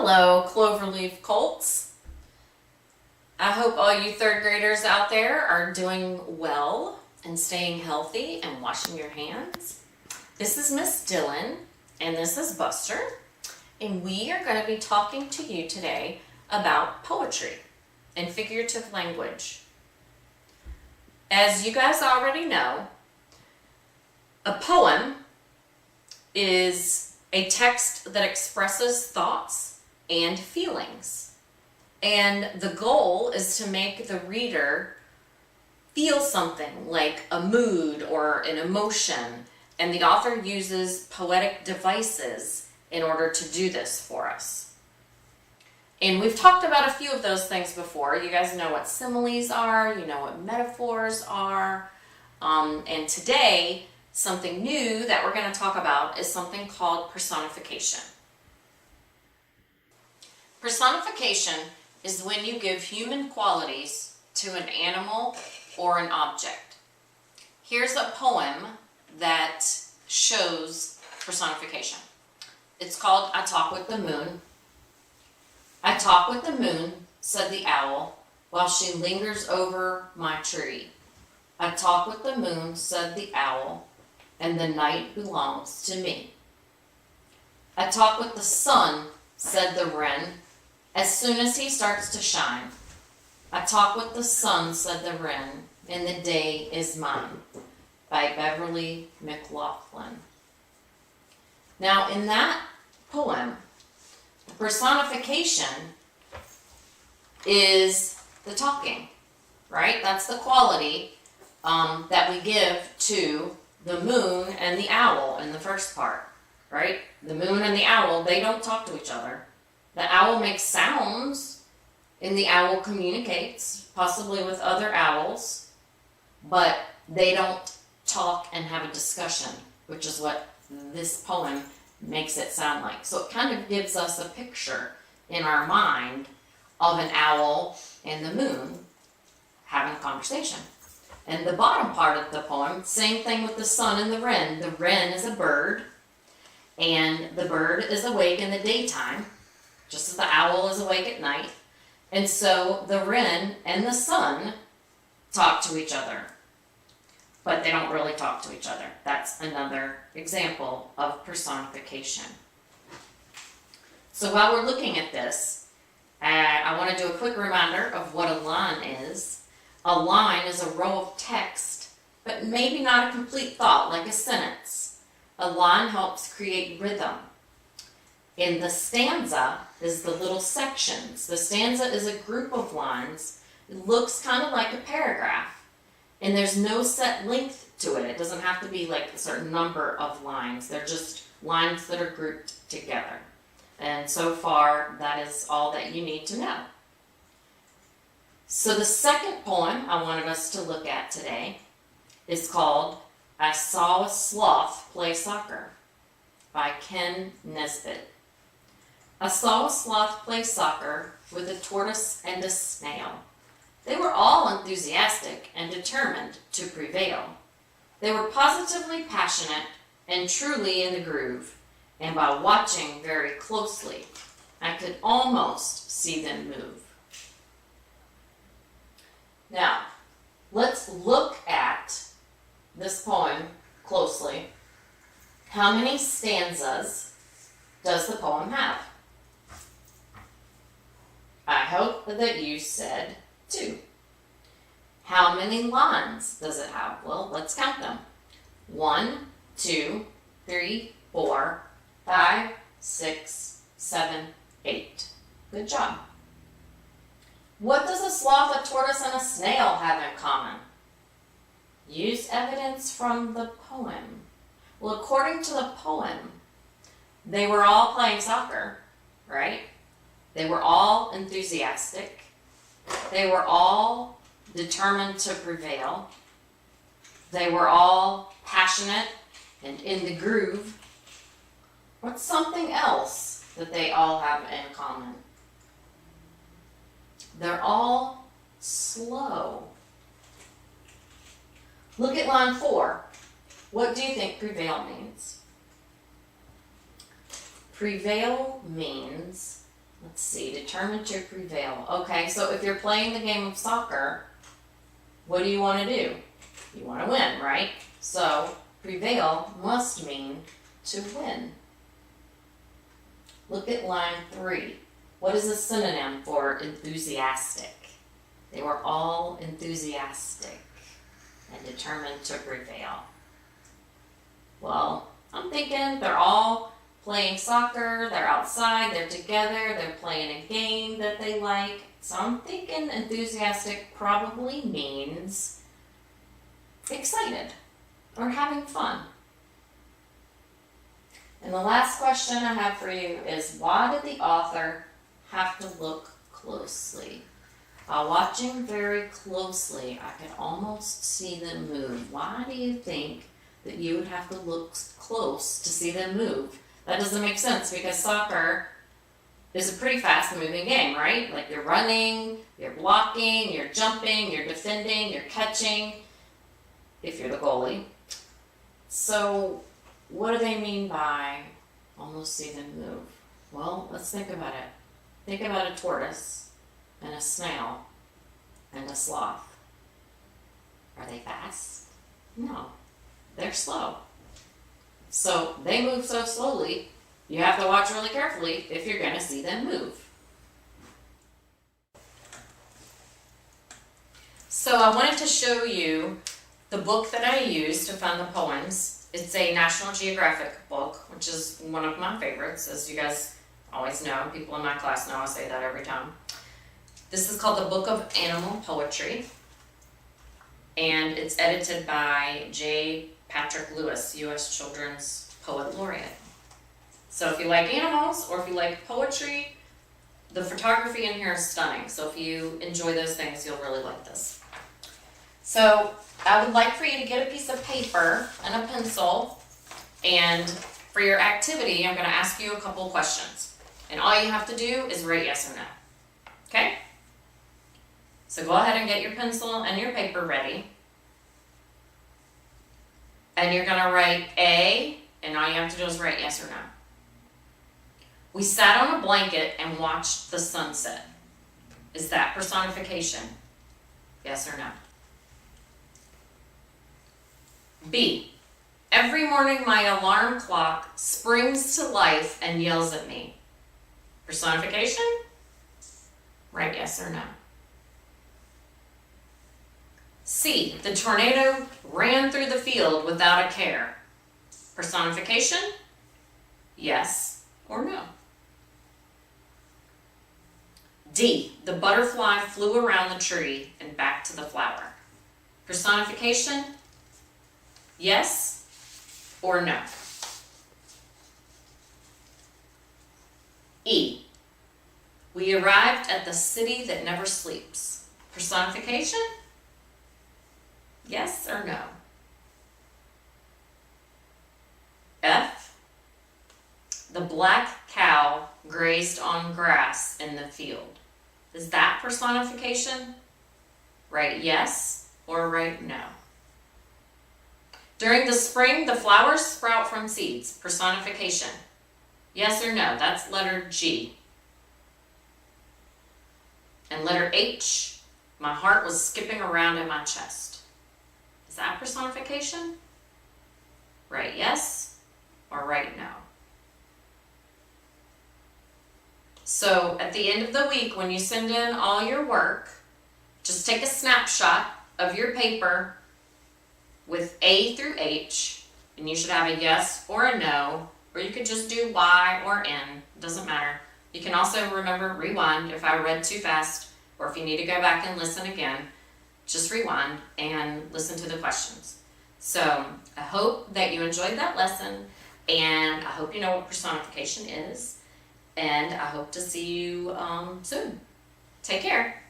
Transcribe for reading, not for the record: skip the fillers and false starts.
Hello, Cloverleaf Colts. I hope all you third graders out there are doing well and staying healthy and washing your hands. This is Ms Dillon and this is Buster, and we are going to be talking to you today about poetry and figurative language. As you guys already know, a poem is a text that expresses thoughts and feelings. And the goal is to make the reader feel something like a mood or an emotion, and the author uses poetic devices in order to do this for us. And we've talked about a few of those things before. You guys know what similes are, you know what metaphors are, and today something new that we're going to talk about is something called personification. Personification is when you give human qualities to an animal or an object. Here's a poem that shows personification. It's called I Talk with the Moon. I talk with the moon, said the owl, while she lingers over my tree. I talk with the moon, said the owl, and the night belongs to me. I talk with the sun, said the wren, as soon as he starts to shine. I talk with the sun, said the wren, and the day is mine. By Beverly McLaughlin. Now, in that poem, the personification is the talking, right? That's the quality that we give to the moon and the owl in the first part, right? The moon and the owl, they don't talk to each other. The owl makes sounds, and the owl communicates, possibly with other owls, but they don't talk and have a discussion, which is what this poem makes it sound like. So it kind of gives us a picture in our mind of an owl and the moon having a conversation. And the bottom part of the poem, same thing with the sun and the wren. The wren is a bird, and the bird is awake in the daytime, just as the owl is awake at night. And so the wren and the sun talk to each other, but they don't really talk to each other. That's another example of personification. So while we're looking at this, I want to do a quick reminder of what a line is. A line is a row of text, but maybe not a complete thought, like a sentence. A line helps create rhythm. In the stanza is the little sections. The stanza is a group of lines. It looks kind of like a paragraph, and there's no set length to it. It doesn't have to be like a certain number of lines. They're just lines that are grouped together. And so far, that is all that you need to know. So the second poem I wanted us to look at today is called I Saw a Sloth Play Soccer by Ken Nesbitt. I saw a sloth play soccer with a tortoise and a snail. They were all enthusiastic and determined to prevail. They were positively passionate and truly in the groove, and by watching very closely, I could almost see them move. Now, let's look at this poem closely. How many stanzas does the poem have? I hope that you said 2. How many lines does it have? Well, let's count them. 1, 2, 3, 4, 5, 6, 7, 8. Good job. What does a sloth, a tortoise, and a snail have in common? Use evidence from the poem. Well, according to the poem, they were all playing soccer, right? They were all enthusiastic. They were all determined to prevail. They were all passionate and in the groove. What's something else that they all have in common? They're all slow. Look at line 4. What do you think prevail means? Prevail means Let's see, determined to prevail. Okay, so if you're playing the game of soccer, what do you want to do? You want to win, right? So prevail must mean to win. Look at line 3. What is a synonym for enthusiastic? They were all enthusiastic and determined to prevail. Well, I'm thinking they're all playing soccer, they're outside, they're together, they're playing a game that they like. So I'm thinking enthusiastic probably means excited or having fun. And the last question I have for you is, why did the author have to look closely? By watching very closely, I could almost see them move. Why do you think that you would have to look close to see them move? That doesn't make sense because soccer is a pretty fast moving game, right? Like you're running, you're blocking, you're jumping, you're defending, you're catching, if you're the goalie. So what do they mean by almost see them move? Well, let's think about it. Think about a tortoise and a snail and a sloth. Are they fast? No, they're slow. So they move so slowly, you have to watch really carefully if you're going to see them move. So I wanted to show you the book that I used to find the poems. It's a National Geographic book, which is one of my favorites, as you guys always know. People in my class know I say that every time. This is called the Book of Animal Poetry, and it's edited by J. Patrick Lewis, U.S. Children's Poet Laureate. So if you like animals or if you like poetry, the photography in here is stunning. So if you enjoy those things, you'll really like this. So I would like for you to get a piece of paper and a pencil, and for your activity, I'm going to ask you a couple of questions. And all you have to do is write yes or no. Okay? So go ahead and get your pencil and your paper ready. And you're going to write A, and all you have to do is write yes or no. We sat on a blanket and watched the sunset. Is that personification? Yes or no? B, every morning my alarm clock springs to life and yells at me. Personification? Write yes or no. C, the tornado ran through the field without a care. Personification? Yes or no. D, the butterfly flew around the tree and back to the flower. Personification? Yes or no. E, we arrived at the city that never sleeps. Personification? Yes or no? F, the black cow grazed on grass in the field. Is that personification? Write yes or write no. During the spring, the flowers sprout from seeds. Personification. Yes or no? That's letter G. And letter H, my heart was skipping around in my chest. Is that personification? Write yes or write no. So at the end of the week, when you send in all your work, just take a snapshot of your paper with A through H, and you should have a yes or a no, or you could just do Y or N, it doesn't matter. You can also remember rewind if I read too fast, or if you need to go back and listen again, just rewind and listen to the questions. So I hope that you enjoyed that lesson, and I hope you know what personification is, and I hope to see you soon. Take care.